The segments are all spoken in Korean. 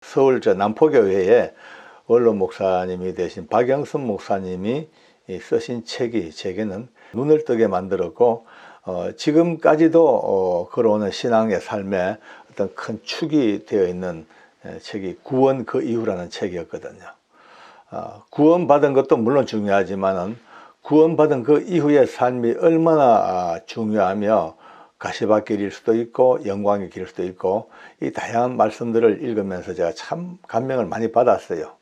서울 남포교회에 원로 목사님이 되신 박영선 목사님이 쓰신 책이 제게는 눈을 뜨게 만들었고, 지금까지도 걸어오는 신앙의 삶에 어떤 큰 축이 되어 있는 책이 구원 그 이후라는 책이었거든요. 구원받은 것도 물론 중요하지만은 구원받은 그 이후의 삶이 얼마나 중요하며 가시밭길일 수도 있고 영광의 길일 수도 있고, 이 다양한 말씀들을 읽으면서 제가 참 감명을 많이 받았어요.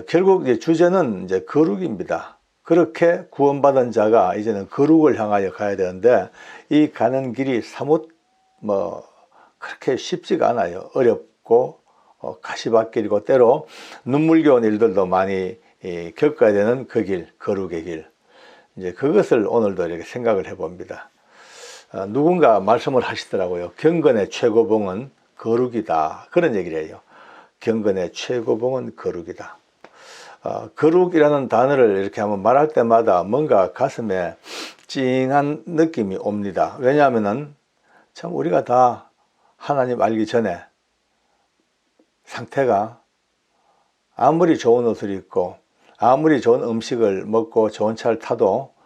결국 이제 주제는 이제 거룩입니다. 그렇게 구원받은 자가 이제는 거룩을 향하여 가야 되는데, 이 가는 길이 사뭇 그렇게 쉽지가 않아요. 어렵고 가시밭길이고 때로 눈물겨운 일들도 많이 겪어야 되는 그 길, 거룩의 길. 이제 그것을 오늘도 이렇게 생각을 해봅니다. 누군가 말씀을 하시더라고요. 경건의 최고봉은 거룩이다. 그런 얘기를 해요. 경건의 최고봉은 거룩이다. 거룩이라는 단어를 이렇게 한번 말할 때마다 뭔가 가슴에 찡한 느낌이 옵니다. 왜냐하면은 참 우리가 다 하나님 알기 전에 상태가 아무리 좋은 옷을 입고 아무리 좋은 음식을 먹고 좋은 차를 타도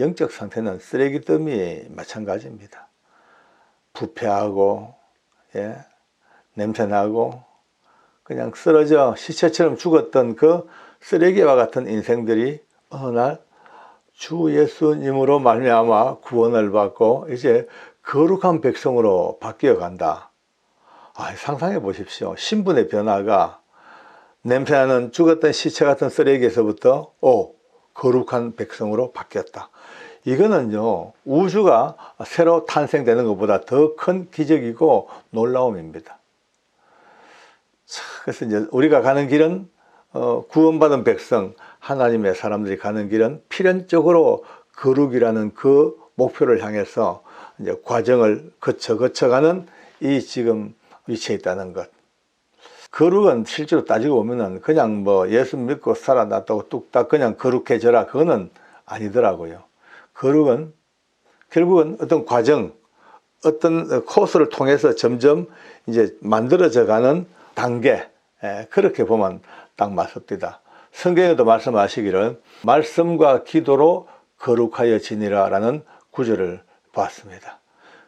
영적 상태는 쓰레기 더미 마찬가지입니다. 부패하고 냄새나고 그냥 쓰러져 시체처럼 죽었던 그 쓰레기와 같은 인생들이 어느 날 주 예수님으로 말미암아 구원을 받고 이제 거룩한 백성으로 바뀌어 간다. 상상해 보십시오. 신분의 변화가 냄새나는 죽었던 시체 같은 쓰레기에서부터 거룩한 백성으로 바뀌었다. 이거는요, 우주가 새로 탄생되는 것보다 더 큰 기적이고 놀라움입니다. 그래서 이제 우리가 가는 길은 구원받은 백성, 하나님의 사람들이 가는 길은 필연적으로 거룩이라는 그 목표를 향해서 이제 과정을 거쳐가는 이 지금 위치에 있다는 것. 거룩은 실제로 따지고 보면은 그냥 예수 믿고 살아났다고 뚝딱 그냥 거룩해져라, 그거는 아니더라고요. 거룩은 결국은 어떤 과정, 어떤 코스를 통해서 점점 이제 만들어져 가는 단계, 그렇게 보면 딱 맞습니다. 성경에도 말씀하시기를 말씀과 기도로 거룩하여 지니라 라는 구절을 봤습니다.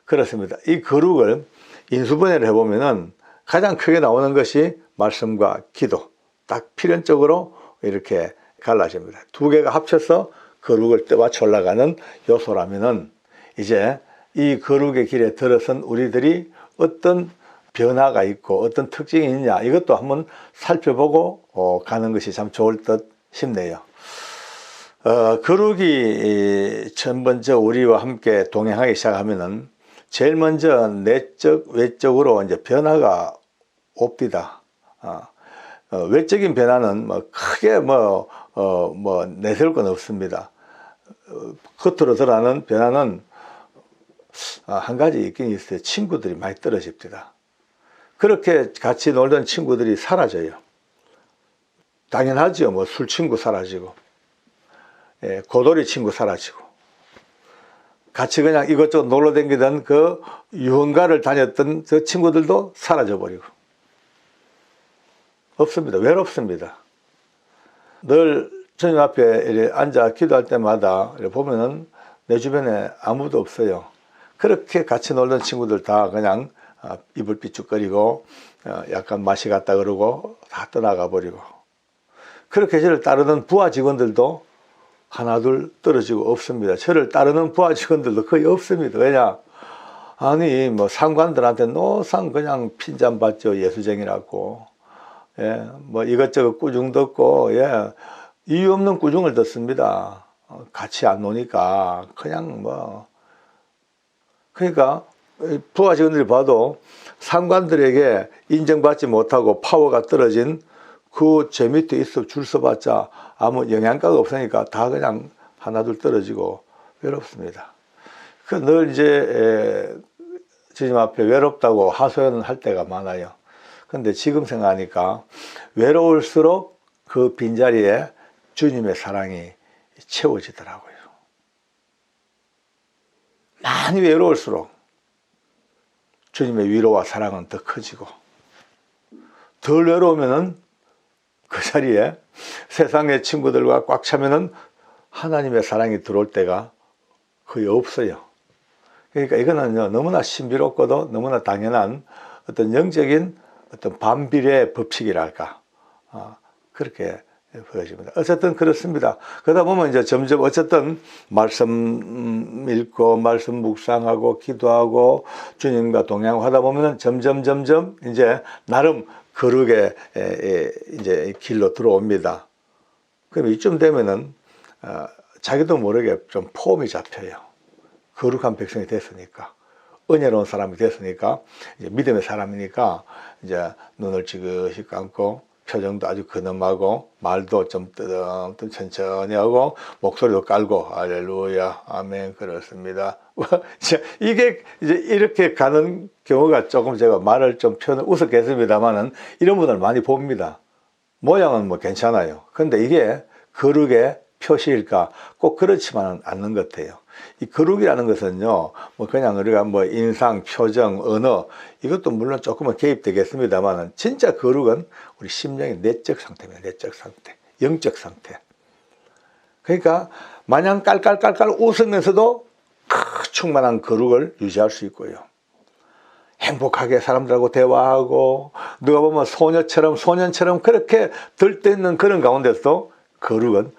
그렇습니다. 이 거룩을 인수분해를 해보면은 가장 크게 나오는 것이 말씀과 기도, 딱 필연적으로 이렇게 갈라집니다. 두 개가 합쳐서 거룩을 떠받쳐 올라가는 요소라면은 이제 이 거룩의 길에 들어선 우리들이 어떤 변화가 있고 어떤 특징이 있냐, 이것도 한번 살펴보고 가는 것이 참 좋을 듯 싶네요. 거룩이 첫 번째 우리와 함께 동행하기 시작하면은 제일 먼저 내적, 외적으로 이제 변화가 옵니다. 외적인 변화는 크게 내세울 건 없습니다. 겉으로 드러나는 변화는 한 가지 있긴 있어요. 친구들이 많이 떨어집니다. 그렇게 같이 놀던 친구들이 사라져요. 당연하죠. 술 친구 사라지고, 고돌이 친구 사라지고, 같이 그냥 이것저것 놀러 다니던 그 유흥가를 다녔던 저 친구들도 사라져 버리고. 없습니다. 외롭습니다. 늘 주님 앞에 앉아 기도할 때마다 보면은 내 주변에 아무도 없어요. 그렇게 같이 놀던 친구들 다 그냥 입을 삐죽거리고 약간 맛이 갔다 그러고 다 떠나가 버리고, 그렇게 저를 따르는 부하 직원들도 하나둘 떨어지고 없습니다. 저를 따르는 부하 직원들도 거의 없습니다. 왜냐? 상관들한테 노상 그냥 핀잔 받죠. 예수쟁이라고. 이것저것 꾸중 듣고, 이유 없는 꾸중을 듣습니다. 같이 안 노니까 그냥 그러니까 부하 직원들이 봐도 상관들에게 인정받지 못하고 파워가 떨어진 그 제 밑에 있어 줄 서봤자 아무 영양가가 없으니까 다 그냥 하나둘 떨어지고 외롭습니다. 늘 이제 주님 앞에 외롭다고 하소연할 때가 많아요. 근데 지금 생각하니까 외로울수록 그 빈자리에 주님의 사랑이 채워지더라고요. 많이 외로울수록 주님의 위로와 사랑은 더 커지고, 덜 외로우면은 그 자리에 세상의 친구들과 꽉 차면은 하나님의 사랑이 들어올 때가 거의 없어요. 그러니까 이거는요, 너무나 신비롭고도 너무나 당연한 어떤 영적인 어떤 반비례의 법칙이랄까. 그렇게 보여집니다. 어쨌든 그렇습니다. 그러다 보면 이제 점점 어쨌든 말씀 읽고 말씀 묵상하고 기도하고 주님과 동행하다 보면은 점점 이제 나름 거룩의 이제 길로 들어옵니다. 그럼 이쯤 되면은 자기도 모르게 좀 폼이 잡혀요. 거룩한 백성이 됐으니까, 은혜로운 사람이 됐으니까, 이제 믿음의 사람이니까 이제 눈을 지그시 감고 표정도 아주 근엄하고 말도 좀 천천히 하고 목소리도 깔고 할렐루야 아멘 그렇습니다. 이게 이제 이렇게 가는 경우가 조금 제가 말을 좀 표현을 우습게 했습니다만은 이런 분들 많이 봅니다. 모양은 뭐 괜찮아요. 근데 이게 거룩의 표시일까? 꼭 그렇지만은 않는 것 같아요. 이 거룩이라는 것은요, 뭐 그냥 우리가 뭐 인상, 표정, 언어 이것도 물론 조금은 개입되겠습니다만은 진짜 거룩은 우리 심령의 내적 상태입니다. 내적 상태, 영적 상태. 그러니까 마냥 깔깔깔깔 웃으면서도 충만한 거룩을 유지할 수 있고요. 행복하게 사람들하고 대화하고 누가 보면 소년처럼 그렇게 들떠있는 그런 가운데서 거룩은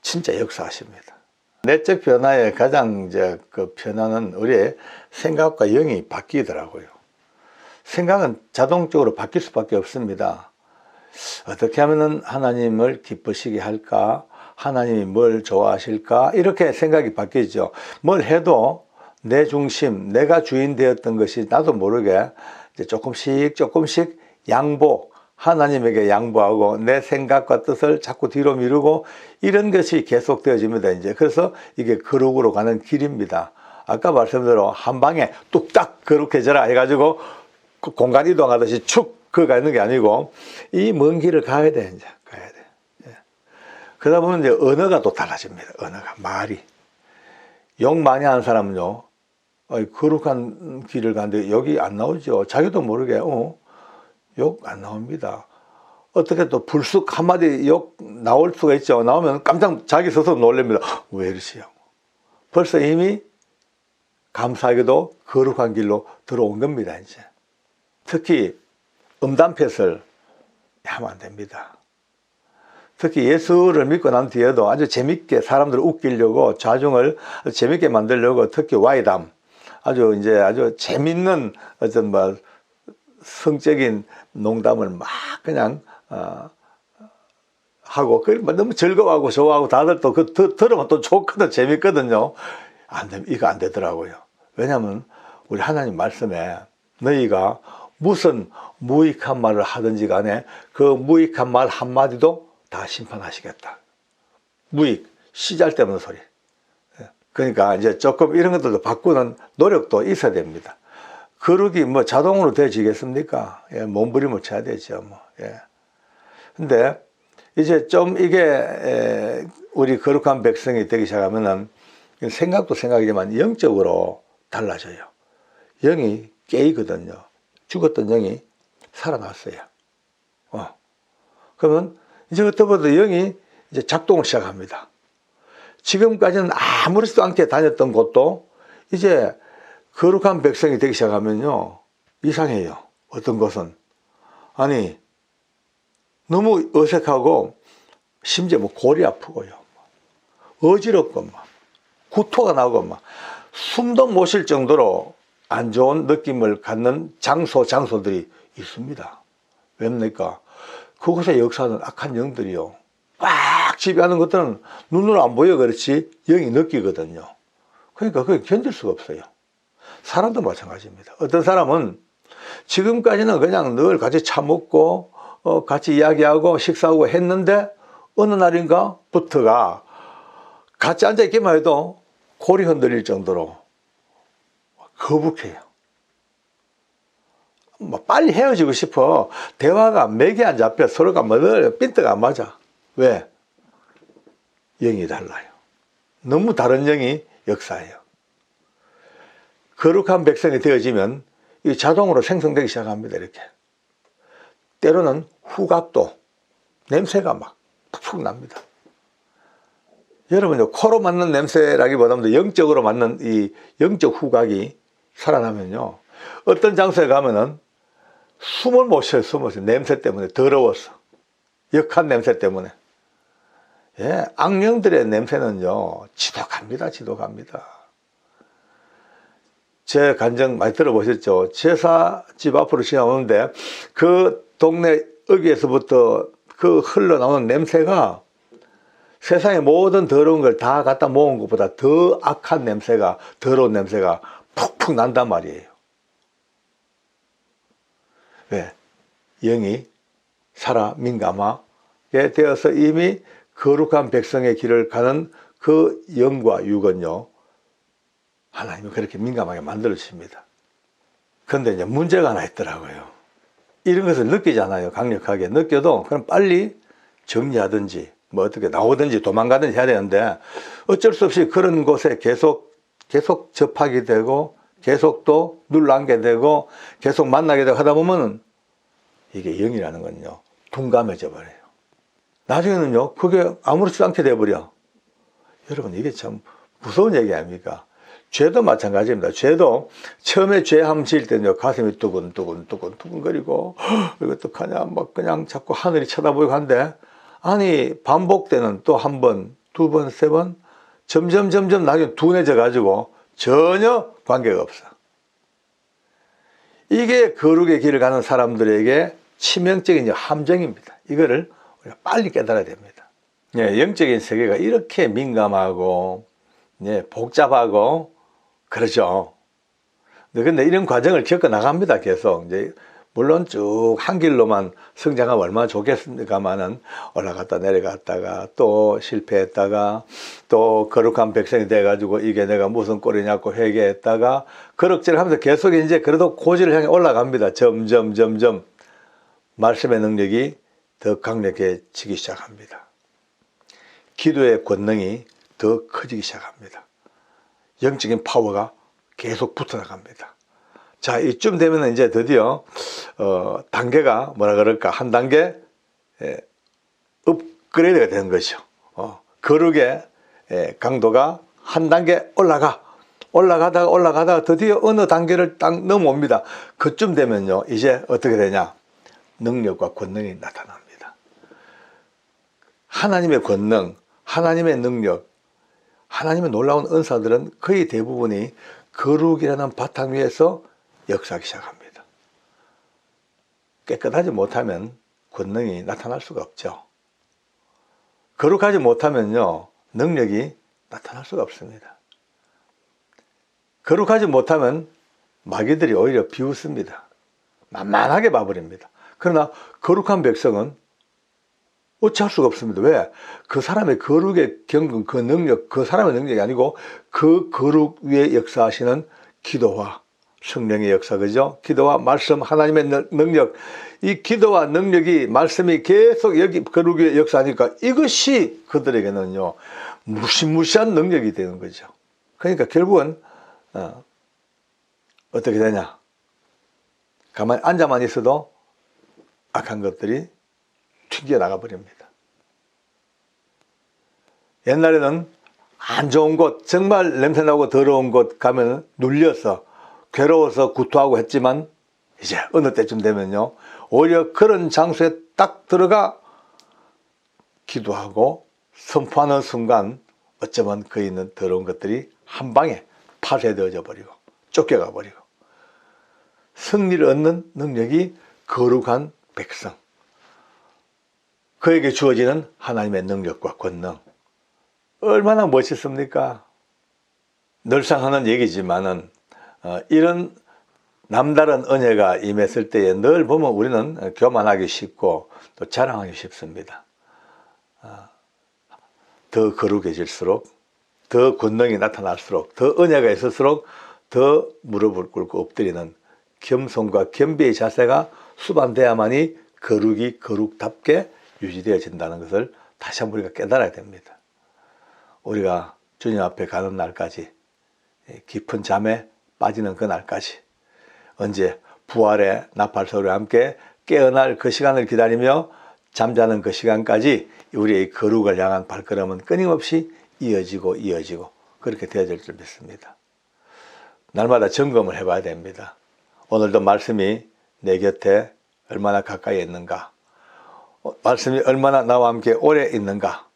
진짜 역사하십니다. 내적 변화의 가장 이제 그 변화는 우리의 생각과 영이 바뀌더라고요. 생각은 자동적으로 바뀔 수밖에 없습니다. 어떻게 하면 하나님을 기쁘시게 할까? 하나님이 뭘 좋아하실까? 이렇게 생각이 바뀌죠. 뭘 해도 내 중심, 내가 주인 되었던 것이 나도 모르게 이제 조금씩 양보, 하나님에게 양보하고 내 생각과 뜻을 자꾸 뒤로 미루고 이런 것이 계속되어집니다. 이제 그래서 이게 거룩으로 가는 길입니다. 아까 말씀대로 한 방에 뚝딱 거룩해져라 해가지고 공간 이동하듯이 축 가는 게 아니고 이 먼 길을 가야 돼. 이제 가야 돼. 예. 그러다 보면 이제 언어가 또 달라집니다. 언어가 말이 욕 많이 하는 사람은요, 거룩한 길을 가는데 여기 안 나오죠. 자기도 모르게 욕 안 나옵니다. 어떻게 또 불쑥 한마디 욕 나올 수가 있죠. 나오면 깜짝 자기 스스로 놀랍니다. 왜 이러시요? 벌써 이미 감사하게도 거룩한 길로 들어온 겁니다. 이제 특히 음담패설 하면 안 됩니다. 특히 예수를 믿고 난 뒤에도 아주 재밌게 사람들을 웃기려고 좌중을 재밌게 만들려고 특히 와이담 아주 재밌는 어떤 뭐 성적인 농담을 막 그냥 하고 너무 즐거워하고 좋아하고 다들 또 들으면 또 좋거든 재밌거든요. 이거 안 되더라고요. 왜냐하면 우리 하나님 말씀에 너희가 무슨 무익한 말을 하든지 간에 그 무익한 말 한마디도 다 심판하시겠다. 무익, 씨잘데없는 소리. 그러니까 이제 조금 이런 것들도 바꾸는 노력도 있어야 됩니다. 거룩이 뭐 자동으로 되어지겠습니까? 예, 몸부림을 쳐야 되죠. 뭐. 예. 근데 이제 좀 이게 우리 거룩한 백성이 되기 시작하면은 생각도 생각이지만 영적으로 달라져요. 영이 깨이거든요. 죽었던 영이 살아났어요. 그러면 이제 그때부터 영이 이제 작동을 시작합니다. 지금까지는 아무렇지도 않게 다녔던 곳도 이제 거룩한 백성이 되기 시작하면요 이상해요. 어떤 것은 아니 너무 어색하고 심지어 뭐 골이 아프고요, 어지럽고 막 구토가 나고 막 숨도 못 쉴 정도로 안 좋은 느낌을 갖는 장소들이 있습니다. 왜입니까? 그곳에 역사하는 악한 영들이요 꽉 지배하는 것들은 눈으로 안 보여 그렇지 영이 느끼거든요. 그러니까 그게 견딜 수가 없어요. 사람도 마찬가지입니다. 어떤 사람은 지금까지는 그냥 늘 같이 차 먹고 같이 이야기하고 식사하고 했는데 어느 날인가 부터가 같이 앉아있기만 해도 골이 흔들릴 정도로 거북해요. 뭐 빨리 헤어지고 싶어. 대화가 맥이 안 잡혀. 서로가 뭐 핀트가 안 맞아. 왜? 영이 달라요. 너무 다른 영이 역사해요. 거룩한 백성이 되어지면 이 자동으로 생성되기 시작합니다. 이렇게 때로는 후각도 냄새가 막 푹푹 납니다. 여러분요, 코로 맡는 냄새라기보다는 영적으로 맡는 이 영적 후각이 살아나면요, 어떤 장소에 가면은 숨을 못 쉬어요. 숨을 쉬어요. 냄새 때문에. 더러워서, 역한 냄새 때문에. 예, 악령들의 냄새는요, 지독합니다. 지독합니다. 제 간증 많이 들어보셨죠? 제사 집 앞으로 지나오는데 그 동네 어귀에서부터 그 흘러나오는 냄새가 세상의 모든 더러운 걸 다 갖다 모은 것보다 더 악한 냄새가, 더러운 냄새가 푹푹 난단 말이에요. 왜? 영이 살아 민감하게 되어서 이미 거룩한 백성의 길을 가는 그 영과 육은요, 하나님이 그렇게 민감하게 만들어주십니다. 그런데 이제 문제가 하나 있더라고요. 이런 것을 느끼잖아요. 강력하게 느껴도 그럼 빨리 정리하든지 뭐 어떻게 나오든지 도망가든지 해야 되는데 어쩔 수 없이 그런 곳에 계속 접하게 되고 계속 또 눌러앉게 되고 계속 만나게 되고 하다 보면은 이게 영이라는 건요, 둔감해져 버려요. 나중에는요, 그게 아무렇지도 않게 돼버려. 여러분, 이게 참 무서운 얘기 아닙니까? 죄도 마찬가지입니다. 죄도 처음에 죄함 지을 때는요, 가슴이 두근두근거리고 이거 어떡하냐 막 그냥 자꾸 하늘이 쳐다보고 한데, 아니 반복되는 또 한 번, 두 번, 세 번 점점 나중에 둔해져 가지고 전혀 관계가 없어. 이게 거룩의 길을 가는 사람들에게 치명적인 함정입니다. 이거를 우리가 빨리 깨달아야 됩니다. 예, 영적인 세계가 이렇게 민감하고 예, 복잡하고 그러죠. 근데 이런 과정을 겪어 나갑니다. 계속 이제 물론 쭉 한 길로만 성장하면 얼마나 좋겠습니까만은 올라갔다 내려갔다가 또 실패했다가 또 거룩한 백성이 돼가지고 이게 내가 무슨 꼴이냐고 회개했다가 그럭저럭하면서 계속 이제 그래도 고지를 향해 올라갑니다. 점점 말씀의 능력이 더 강력해지기 시작합니다. 기도의 권능이 더 커지기 시작합니다. 영적인 파워가 계속 붙어나갑니다. 자, 이쯤 되면 이제 드디어 단계가 뭐라 그럴까, 한 단계 업그레이드가 되는 것이죠. 거룩의 강도가 한 단계 올라가다가 드디어 어느 단계를 딱 넘어옵니다. 그쯤 되면요, 이제 어떻게 되냐, 능력과 권능이 나타납니다. 하나님의 권능, 하나님의 능력, 하나님의 놀라운 은사들은 거의 대부분이 거룩이라는 바탕 위에서 역사하기 시작합니다. 깨끗하지 못하면 권능이 나타날 수가 없죠. 거룩하지 못하면요, 능력이 나타날 수가 없습니다. 거룩하지 못하면 마귀들이 오히려 비웃습니다. 만만하게 봐버립니다. 그러나 거룩한 백성은 어찌할 수가 없습니다. 왜? 그 사람의 거룩의 경건, 그 능력, 그 사람의 능력이 아니고 그 거룩 위에 역사하시는 기도와 성령의 역사, 그죠? 기도와 말씀, 하나님의 능력, 이 기도와 능력이, 말씀이 계속 여기 거룩 위에 역사하니까 이것이 그들에게는요, 무시무시한 능력이 되는 거죠. 그러니까 결국은 어떻게 되냐? 가만히 앉아만 있어도 악한 것들이 튀겨나가 버립니다. 옛날에는 안 좋은 곳, 정말 냄새나고 더러운 곳 가면 눌려서 괴로워서 구토하고 했지만 이제 어느 때쯤 되면요, 오히려 그런 장소에 딱 들어가 기도하고 선포하는 순간 어쩌면 그 있는 더러운 것들이 한 방에 파쇄되어져 버리고 쫓겨가 버리고, 승리를 얻는 능력이 거룩한 백성, 그에게 주어지는 하나님의 능력과 권능, 얼마나 멋있습니까? 늘상 하는 얘기지만은 이런 남다른 은혜가 임했을 때에 늘 보면 우리는 교만하기 쉽고 또 자랑하기 쉽습니다. 더 거룩해질수록, 더 권능이 나타날수록, 더 은혜가 있을수록 더 무릎을 꿇고 엎드리는 겸손과 겸비의 자세가 수반돼야만이 거룩이 거룩답게 유지되어진다는 것을 다시 한번 우리가 깨달아야 됩니다. 우리가 주님 앞에 가는 날까지, 깊은 잠에 빠지는 그 날까지, 언제 부활의 나팔 소리와 함께 깨어날 그 시간을 기다리며 잠자는 그 시간까지 우리의 거룩을 향한 발걸음은 끊임없이 이어지고 그렇게 되어질 줄 믿습니다. 날마다 점검을 해봐야 됩니다. 오늘도 말씀이 내 곁에 얼마나 가까이 있는가, 말씀이 얼마나 나와 함께 오래 있는가,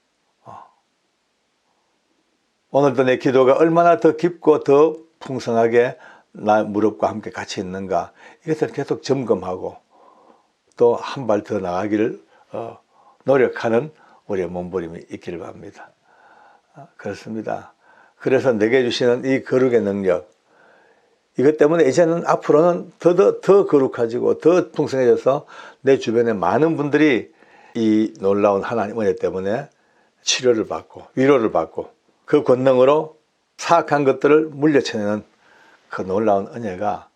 오늘도 내 기도가 얼마나 더 깊고 더 풍성하게 나 무릎과 함께 같이 있는가, 이것을 계속 점검하고 또 한 발 더 나가기를 노력하는 우리의 몸부림이 있기를 바랍니다. 그렇습니다. 그래서 내게 주시는 이 거룩의 능력, 이것 때문에 이제는 앞으로는 더 거룩해지고 더 풍성해져서 내 주변에 많은 분들이 이 놀라운 하나님 은혜 때문에 치료를 받고 위로를 받고 그 권능으로 사악한 것들을 물리쳐내는 그 놀라운 은혜가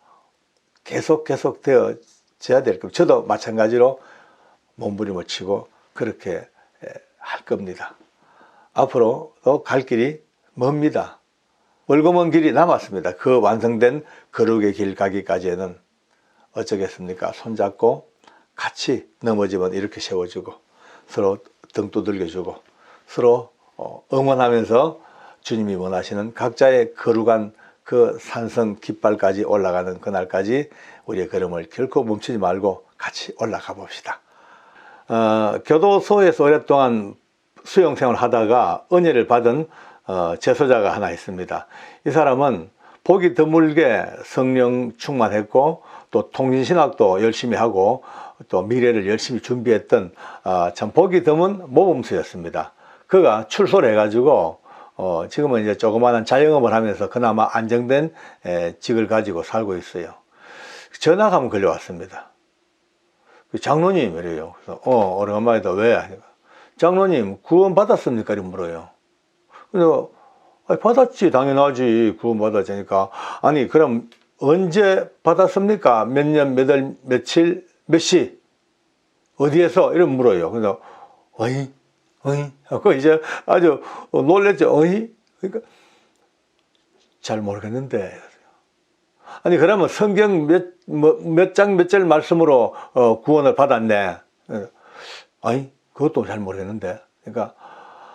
계속 되어져야 될 겁니다. 저도 마찬가지로 몸부림을 치고 그렇게 할 겁니다. 앞으로도 갈 길이 멉니다. 멀고 먼 길이 남았습니다. 그 완성된 거룩의 길 가기까지는 어쩌겠습니까? 손잡고 같이 넘어지면 이렇게 세워주고 서로 등 두들겨주고 서로 응원하면서 주님이 원하시는 각자의 거룩한 그 산성 깃발까지 올라가는 그날까지 우리의 걸음을 결코 멈추지 말고 같이 올라가 봅시다. 교도소에서 오랫동안 수용생활을 하다가 은혜를 받은 제소자가 하나 있습니다. 이 사람은 보기 드물게 성령 충만했고 또 통신신학도 열심히 하고 또 미래를 열심히 준비했던 참 보기 드문 모범수였습니다. 그가 출소를 해가지고 지금은 이제 조그마한 자영업을 하면서 그나마 안정된 직을 가지고 살고 있어요. 전화가 한번 걸려왔습니다. 장로님 이래요. 그래서 오래간만이다. 왜? 장로님 구원 받았습니까? 이렇게 물어요. 그래서 받았지, 당연하지, 구원 받았으니까. 아니 그럼 언제 받았습니까? 몇 년, 몇 월, 며칠, 몇 시, 어디에서? 이런 물어요. 그래서 어이 하고 이제 아주 놀랬죠. 그러니까 잘 모르겠는데. 아니 그러면 성경 몇 장 몇 절 말씀으로 구원을 받았네. 아니 그것도 잘 모르겠는데. 그러니까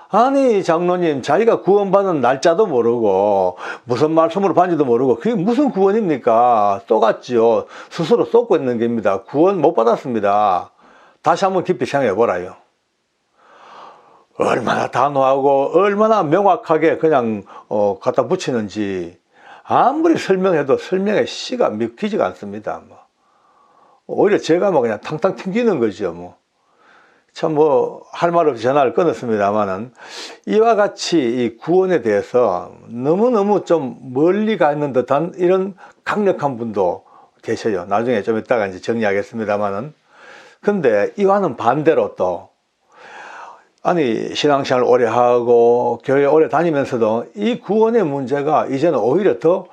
아니 장로님 자기가 구원받은 날짜도 모르고 무슨 말씀으로 받는지도 모르고 그게 무슨 구원입니까? 쏘갔지요. 스스로 쏟고 있는 겁니다. 구원 못 받았습니다. 다시 한번 깊이 생각해 보라요. 얼마나 단호하고 얼마나 명확하게 그냥 갖다 붙이는지 아무리 설명해도 설명의 씨가 믿기지가 않습니다. 오히려 제가 그냥 탕탕 튕기는 거죠. 참 할 말 없이 전화를 끊었습니다만은 이와 같이 이 구원에 대해서 너무너무 좀 멀리 가 있는 듯한 이런 강력한 분도 계셔요. 나중에 좀 이따가 이제 정리하겠습니다만은. 근데 이와는 반대로 또 아니 신앙생활 오래 하고 교회 오래 다니면서도 이 구원의 문제가 이제는 오히려 더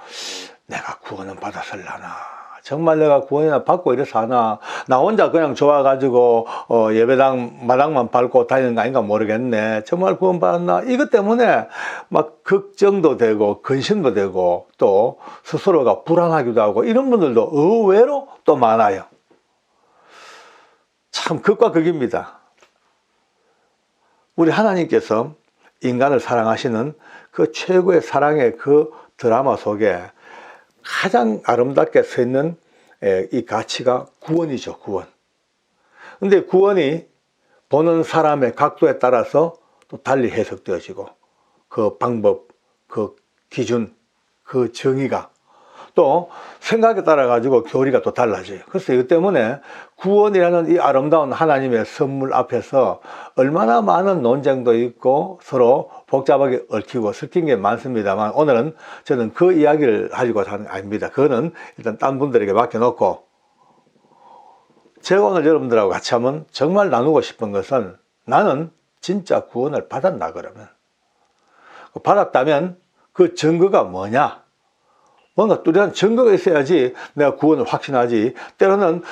내가 구원은 받았을라나, 정말 내가 구원이나 받고 이래서 하나, 나 혼자 그냥 좋아가지고 예배당 마당만 밟고 다니는 거 아닌가 모르겠네, 정말 구원 받았나, 이것 때문에 막 걱정도 되고 근심도 되고 또 스스로가 불안하기도 하고 이런 분들도 의외로 또 많아요. 참 극과 극입니다. 우리 하나님께서 인간을 사랑하시는 그 최고의 사랑의 그 드라마 속에 가장 아름답게 서 있는 이 가치가 구원이죠, 구원. 근데 구원이 보는 사람의 각도에 따라서 또 달리 해석되어지고 그 방법, 그 기준, 그 정의가 또 생각에 따라 가지고 교리가 또 달라져요. 그래서 이것 때문에 구원이라는 이 아름다운 하나님의 선물 앞에서 얼마나 많은 논쟁도 있고 서로 복잡하게 얽히고 섞인 게 많습니다만, 오늘은 저는 그 이야기를 가지고 하는 게 아닙니다. 그거는 일단 딴 분들에게 맡겨놓고, 제가 오늘 여러분들하고 같이 한번 정말 나누고 싶은 것은, 나는 진짜 구원을 받았나 그러면, 받았다면 그 증거가 뭐냐, 뭔가 뚜렷한 증거가 있어야지 내가 구원을 확신하지. 때로는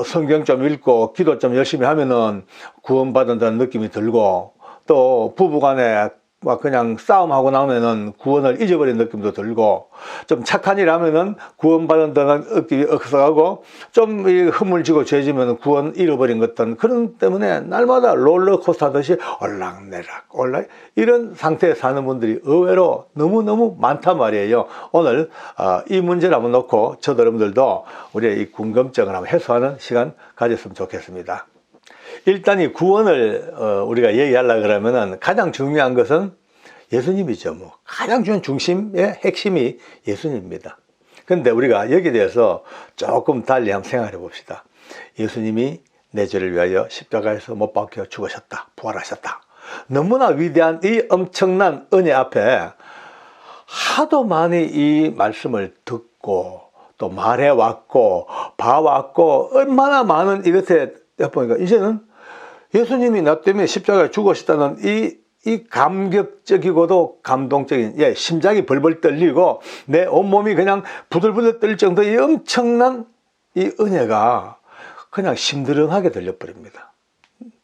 성경 좀 읽고 기도 좀 열심히 하면은 구원받는다는 느낌이 들고, 또 부부간에 막 그냥 싸움하고 나면은 구원을 잊어버린 느낌도 들고, 좀 착한 일 하면은 구원받은 느낌이 억서가고, 좀 허물지고 죄지면 구원 잃어버린 것들, 그런 때문에 날마다 롤러코스터 하듯이 올락내락 이런 상태에 사는 분들이 의외로 너무너무 많단 말이에요. 오늘 이 문제를 한번 놓고 저도 여러분들도 우리의 이 궁금증을 한번 해소하는 시간 가졌으면 좋겠습니다. 일단 이 구원을 우리가 얘기하려고 그러면은 가장 중요한 것은 예수님이죠. 뭐 가장 중요한 중심의 핵심이 예수님입니다. 그런데 우리가 여기에 대해서 조금 달리 한번 생각해 봅시다. 예수님이 내 죄를 위하여 십자가에서 못 박혀 죽으셨다, 부활하셨다. 너무나 위대한 이 엄청난 은혜 앞에 하도 많이 이 말씀을 듣고 또 말해왔고 봐왔고 얼마나 많은 이것에 보니까 이제는 예수님이 나 때문에 십자가에 죽으셨다는 이 감격적이고도 감동적인, 심장이 벌벌 떨리고 내 온몸이 그냥 부들부들 떨릴 정도의 엄청난 이 은혜가 그냥 심드렁하게 들려버립니다.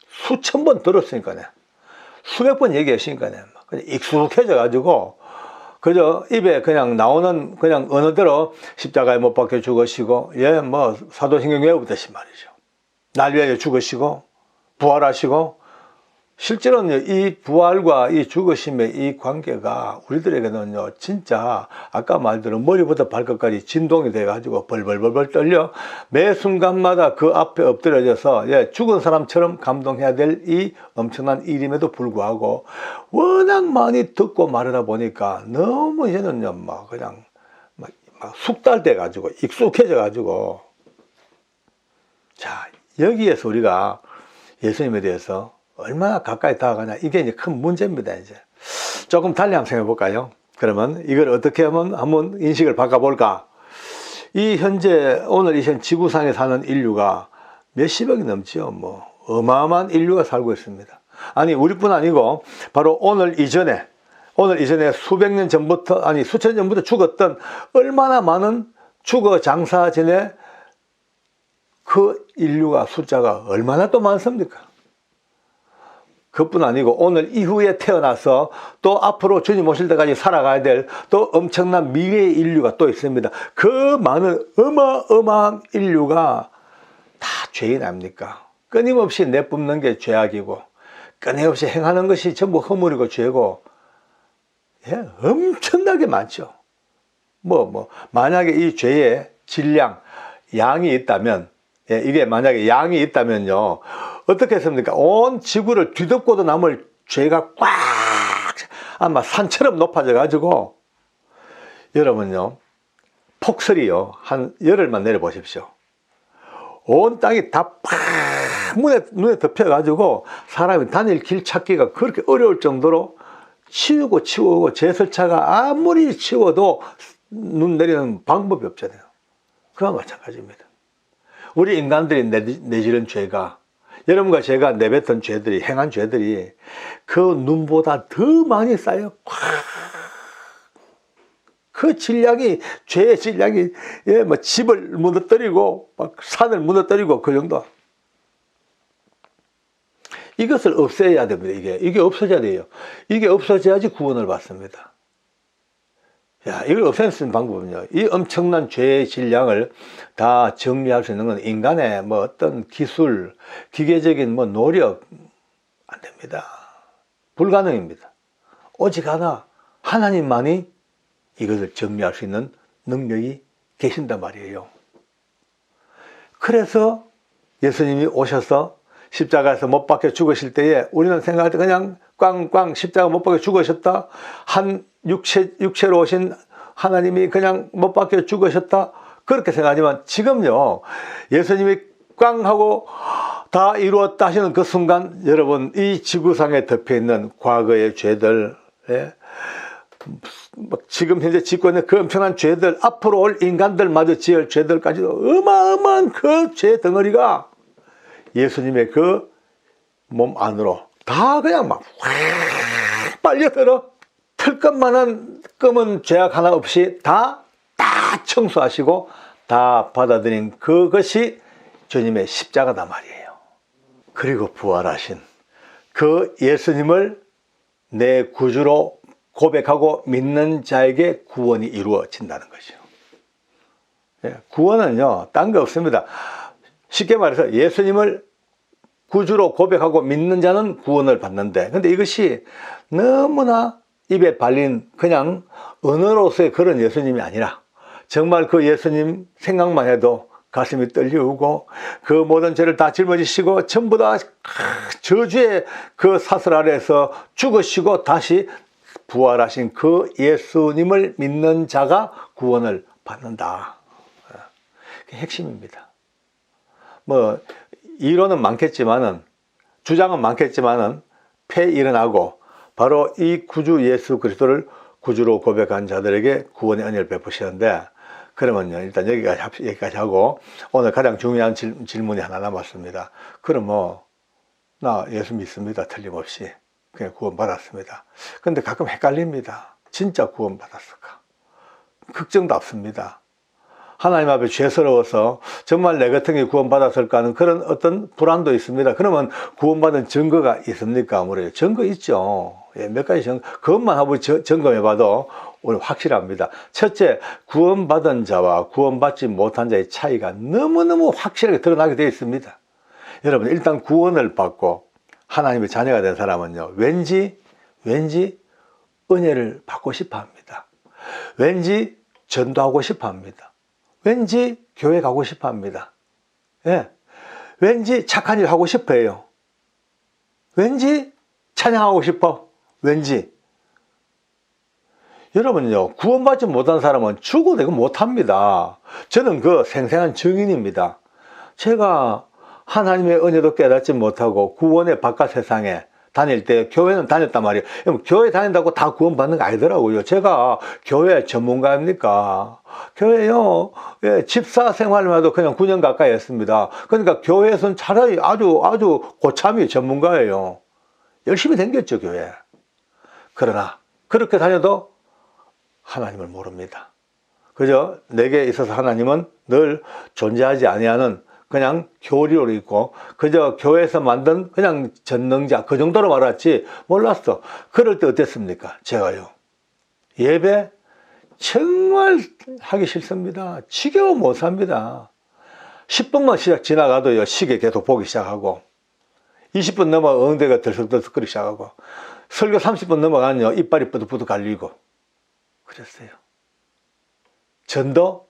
수천 번 들었으니까요. 수백 번 얘기하시니까요. 그냥 익숙해져 가지고 그저 입에 그냥 나오는 그냥 언어대로 십자가에 못 박혀 죽으시고, 뭐 사도신경 외우듯이 말이죠. 날 위하여 죽으시고 부활하시고, 실제로는 이 부활과 이 죽으심의 이 관계가 우리들에게는요, 진짜 아까 말대로 머리부터 발끝까지 진동이 돼가지고 벌벌벌벌 떨려 매 순간마다 그 앞에 엎드려져서 죽은 사람처럼 감동해야 될 이 엄청난 일임에도 불구하고 워낙 많이 듣고 말하다 보니까 너무 이제는요, 막 그냥 막 숙달돼 가지고 익숙해져 가지고, 자, 여기에서 우리가 예수님에 대해서 얼마나 가까이 다가가냐, 이게 이제 큰 문제입니다. 이제 조금 달리 한번 생각해 볼까요? 그러면 이걸 어떻게 하면 한번 인식을 바꿔볼까? 이 현재 오늘 이 지구상에 사는 인류가 몇십억이 넘지요. 뭐 어마어마한 인류가 살고 있습니다. 아니 우리뿐 아니고 바로 오늘 이전에 수백 년 전부터, 아니 수천 년 전부터 죽었던 얼마나 많은 죽어 장사 전에 그 인류가 숫자가 얼마나 또 많습니까? 그뿐 아니고 오늘 이후에 태어나서 또 앞으로 주님 오실 때까지 살아가야 될 또 엄청난 미래의 인류가 또 있습니다. 그 많은 어마어마한 인류가 다 죄인 아닙니까? 끊임없이 내뿜는 게 죄악이고 끊임없이 행하는 것이 전부 허물이고 죄고, 엄청나게 많죠. 만약에 이 죄의 질량, 양이 있다면, 이게 만약에 양이 있다면요, 어떻게 했습니까? 온 지구를 뒤덮고도 남을 죄가 꽉 아마 산처럼 높아져 가지고, 여러분요, 폭설이요 한 열흘만 내려보십시오. 온 땅이 다 팍 눈에 덮여 가지고 사람이 다닐 길 찾기가 그렇게 어려울 정도로 치우고 제설차가 아무리 치워도 눈 내리는 방법이 없잖아요. 그와 마찬가지입니다. 우리 인간들이 내지른 죄가, 여러분과 제가 내뱉은 죄들이, 행한 죄들이 그 눈보다 더 많이 쌓여 그 질량이, 죄의 질량이 뭐 집을 무너뜨리고 막 산을 무너뜨리고 그 정도. 이것을 없애야 됩니다. 이게 없어져야 돼요. 이게 없어져야지 구원을 받습니다. 이걸 없앨 수 있는 방법은요, 이 엄청난 죄의 질량을 다 정리할 수 있는 건 인간의 뭐 어떤 기술, 기계적인 뭐 노력, 안 됩니다. 불가능입니다. 오직 하나님만이 이것을 정리할 수 있는 능력이 계신단 말이에요. 그래서 예수님이 오셔서 십자가에서 못 박혀 죽으실 때에 우리는 생각할 때 그냥 꽝꽝 십자가 못 박혀 죽으셨다, 한 육체로 오신 하나님이 그냥 못 박혀 죽으셨다, 그렇게 생각하지만 지금요, 예수님이 꽝 하고 다 이루었다 하시는 그 순간, 여러분 이 지구상에 덮여있는 과거의 죄들, 지금 현재 짓고 있는 그 엄청난 죄들, 앞으로 올 인간들마저 지을 죄들까지도 어마어마한 그 죄 덩어리가 예수님의 그 몸 안으로 다 그냥 막 확 빨려들어 털끝만한 검은 죄악 하나 없이 다 청소하시고 다 받아들인 그것이 주님의 십자가다 말이에요. 그리고 부활하신 그 예수님을 내 구주로 고백하고 믿는 자에게 구원이 이루어진다는 것이요. 예, 구원은요, 딴 거 없습니다. 쉽게 말해서 예수님을 구주로 고백하고 믿는 자는 구원을 받는데, 근데 이것이 너무나 입에 발린 그냥 언어로서의 그런 예수님이 아니라 정말 그 예수님 생각만 해도 가슴이 떨리고 그 모든 죄를 다 짊어지시고 전부 다 저주의 그 사슬 아래에서 죽으시고 다시 부활하신 그 예수님을 믿는 자가 구원을 받는다. 그게 핵심입니다. 뭐 이론은 많겠지만은, 주장은 많겠지만은 패 일어나고 바로 이 구주 예수 그리스도를 구주로 고백한 자들에게 구원의 은혜를 베푸시는데, 그러면요, 일단 여기까지 하고 오늘 가장 중요한 질문이 하나 남았습니다. 그럼 뭐 나 예수 믿습니다. 틀림없이 그냥 구원 받았습니다. 근데 가끔 헷갈립니다. 진짜 구원 받았을까? 걱정도 없습니다. 하나님 앞에 죄스러워서 정말 내 같은 게 구원받았을까 하는 그런 어떤 불안도 있습니다. 그러면 구원받은 증거가 있습니까? 물어요. 증거 있죠. 예, 몇 가지 그것만 하고 점검해봐도 오늘 확실합니다. 첫째, 구원받은 자와 구원받지 못한 자의 차이가 너무너무 확실하게 드러나게 되어 있습니다. 여러분, 일단 구원을 받고 하나님의 자녀가 된 사람은요, 왠지 은혜를 받고 싶어 합니다. 왠지 전도하고 싶어 합니다. 왠지 교회 가고 싶어 합니다. 예. 왠지 착한 일 하고 싶어 해요. 왠지 찬양하고 싶어. 왠지. 여러분요, 구원받지 못한 사람은 죽어도 이거 못합니다. 저는 그 생생한 증인입니다. 제가 하나님의 은혜도 깨닫지 못하고 구원의 바깥 세상에 다닐 때 교회는 다녔단 말이에요. 교회 다닌다고 다 구원받는 거 아니더라고요. 제가 교회 전문가입니까? 교회요, 예, 집사 생활만 해도 그냥 9년 가까이 했습니다. 그러니까 교회에서는 차라리 아주 고참이 전문가예요. 열심히 다녔죠, 교회. 그러나 그렇게 다녀도 하나님을 모릅니다. 그저 내게 있어서 하나님은 늘 존재하지 아니하는 그냥 교리로 있고 그저 교회에서 만든 그냥 전능자 그 정도로 말았지 몰랐어. 그럴 때 어땠습니까? 제가요, 예배 정말 하기 싫습니다. 지겨워 못 삽니다. 10분만 지나가도요, 시계 계속 보기 시작하고 20분 넘어 엉덩이가 들썩들썩거리기 시작하고 설교 30분 넘어가면요, 이빨이 뿌득뿌득 갈리고 그랬어요. 전도?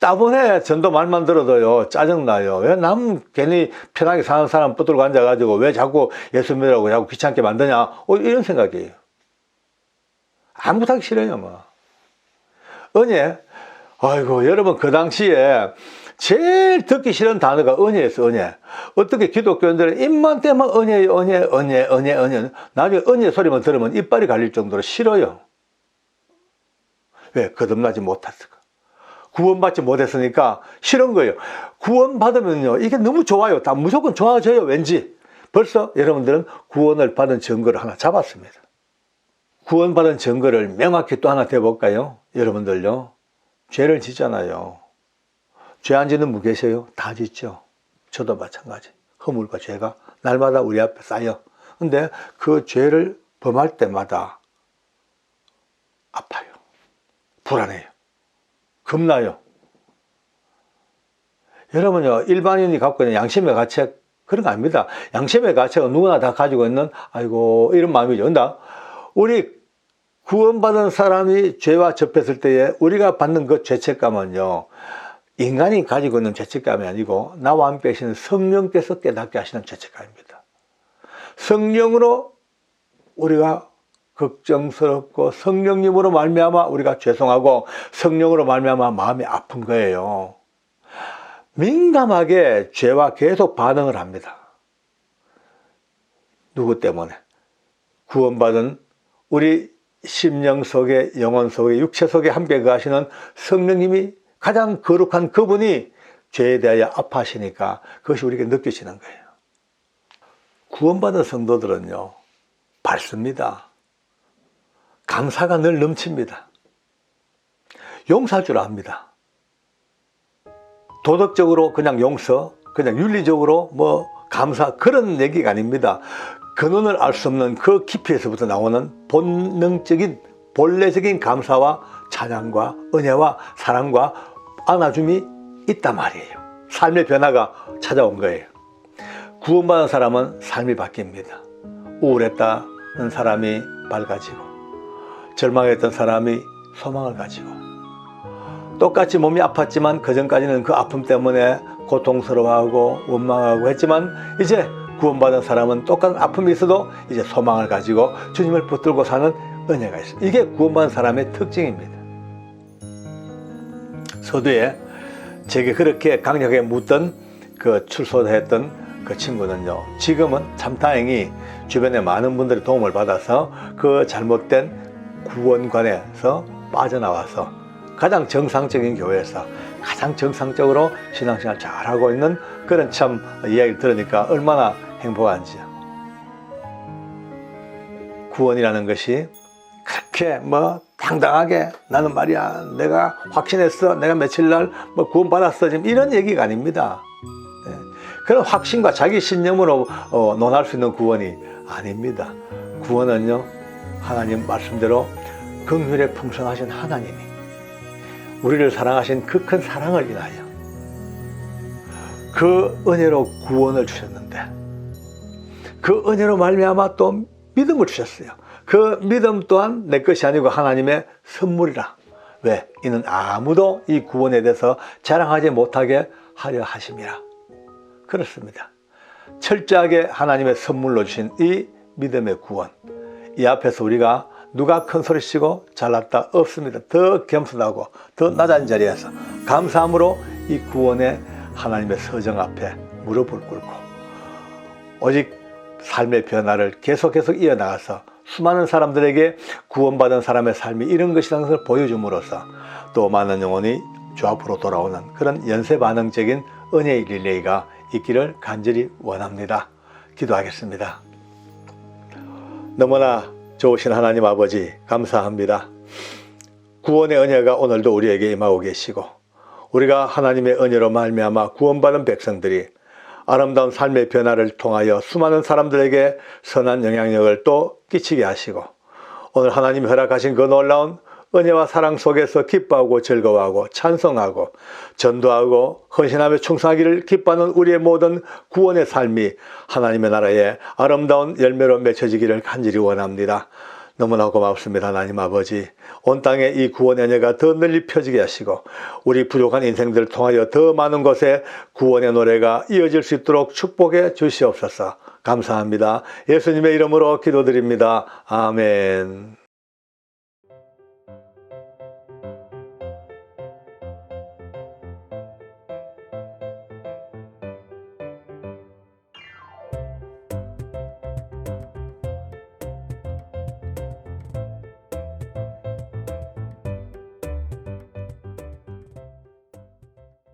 따분해. 전도 말만 들어도요, 짜증나요. 왜 남 괜히 편하게 사는 사람 붙들고 앉아가지고 왜 자꾸 예수 믿으라고 자꾸 귀찮게 만드냐, 이런 생각이에요. 아무것도 하기 싫어요. 뭐 은혜, 아이고 여러분, 그 당시에 제일 듣기 싫은 단어가 은혜였어. 은혜. 어떻게 기독교인들은 입만 떼면 은혜. 나중에 은혜 소리만 들으면 이빨이 갈릴 정도로 싫어요. 왜? 거듭나지 못했을까? 구원받지 못했으니까 싫은 거예요. 구원받으면요, 이게 너무 좋아요. 다 무조건 좋아져요. 왠지. 벌써 여러분들은 구원을 받은 증거를 하나 잡았습니다. 구원받은 증거를 명확히 또 하나 대볼까요? 여러분들요, 죄를 짓잖아요. 죄 안 짓는 분 계세요? 다 짓죠. 저도 마찬가지. 허물과 죄가 날마다 우리 앞에 쌓여. 근데 그 죄를 범할 때마다 아파요. 불안해요. 겁나요. 여러분요, 일반인이 갖고 있는 양심의 가책, 그런 거 아닙니다. 양심의 가책은 누구나 다 가지고 있는, 아이고, 이런 마음이죠. 근데 우리 구원받은 사람이 죄와 접했을 때에 우리가 받는 그 죄책감은요, 인간이 가지고 있는 죄책감이 아니고 나와 함께 하시는 성령께서 깨닫게 하시는 죄책감입니다. 성령으로 우리가 걱정스럽고 성령님으로 말미암아 우리가 죄송하고 성령으로 말미암아 마음이 아픈 거예요. 민감하게 죄와 계속 반응을 합니다. 누구 때문에? 구원받은 우리 심령 속에, 영혼 속에, 육체 속에 함께 거하시는 성령님이, 가장 거룩한 그분이 죄에 대하여 아파하시니까 그것이 우리에게 느껴지는 거예요. 구원받은 성도들은요, 밝습니다. 감사가 늘 넘칩니다. 용서할 줄 압니다. 도덕적으로 그냥 용서, 그냥 윤리적으로 뭐 감사, 그런 얘기가 아닙니다. 근원을 알 수 없는 그 깊이에서부터 나오는 본능적인 본래적인 감사와 찬양과 은혜와 사랑과 안아줌이 있단 말이에요. 삶의 변화가 찾아온 거예요. 구원받은 사람은 삶이 바뀝니다. 우울했다는 사람이 밝아지고, 절망했던 사람이 소망을 가지고, 똑같이 몸이 아팠지만 그전까지는 그 아픔 때문에 고통스러워하고 원망하고 했지만, 이제 구원받은 사람은 똑같은 아픔이 있어도 이제 소망을 가지고 주님을 붙들고 사는 은혜가 있습니다. 이게 구원받은 사람의 특징입니다. 서두에 제게 그렇게 강력하게 묻던 그 출소했던 그 친구는요, 지금은 참 다행히 주변에 많은 분들의 도움을 받아서 그 잘못된 구원관에서 빠져나와서 가장 정상적인 교회에서 가장 정상적으로 신앙생활 잘하고 있는 그런 참 이야기를 들으니까 얼마나 행복한지요. 구원이라는 것이 그렇게 당당하게 나는 말이야 내가 확신했어, 내가 며칠 날 구원받았어, 지금 이런 얘기가 아닙니다. 그런 확신과 자기 신념으로 논할 수 있는 구원이 아닙니다. 구원은요, 하나님 말씀대로 긍휼에 풍성하신 하나님이 우리를 사랑하신 그 큰 사랑을 인하여 그 은혜로 구원을 주셨는데, 그 은혜로 말미암아 또 믿음을 주셨어요. 그 믿음 또한 내 것이 아니고 하나님의 선물이라. 왜? 이는 아무도 이 구원에 대해서 자랑하지 못하게 하려 하심이라. 그렇습니다. 철저하게 하나님의 선물로 주신 이 믿음의 구원, 이 앞에서 우리가 누가 큰 소리치고 잘났다 없습니다. 더 겸손하고 더 낮은 자리에서 감사함으로 이 구원의 하나님의 서정 앞에 무릎을 꿇고 오직 삶의 변화를 계속 이어나가서 수많은 사람들에게 구원받은 사람의 삶이 이런 것이라는 것을 보여줌으로써 또 많은 영혼이 주 앞으로 돌아오는 그런 연쇄반응적인 은혜의 릴레이가 있기를 간절히 원합니다. 기도하겠습니다. 너무나 좋으신 하나님 아버지, 감사합니다. 구원의 은혜가 오늘도 우리에게 임하고 계시고, 우리가 하나님의 은혜로 말미암아 구원받은 백성들이 아름다운 삶의 변화를 통하여 수많은 사람들에게 선한 영향력을 또 끼치게 하시고, 오늘 하나님이 허락하신 그 놀라운 은혜와 사랑 속에서 기뻐하고 즐거워하고 찬송하고 전도하고 헌신하며 충성하기를 기뻐하는 우리의 모든 구원의 삶이 하나님의 나라의 아름다운 열매로 맺혀지기를 간절히 원합니다. 너무나 고맙습니다. 하나님 아버지, 온 땅에 이 구원의 은혜가 더 널리 펴지게 하시고 우리 부족한 인생들을 통하여 더 많은 곳에 구원의 노래가 이어질 수 있도록 축복해 주시옵소서. 감사합니다. 예수님의 이름으로 기도드립니다. 아멘.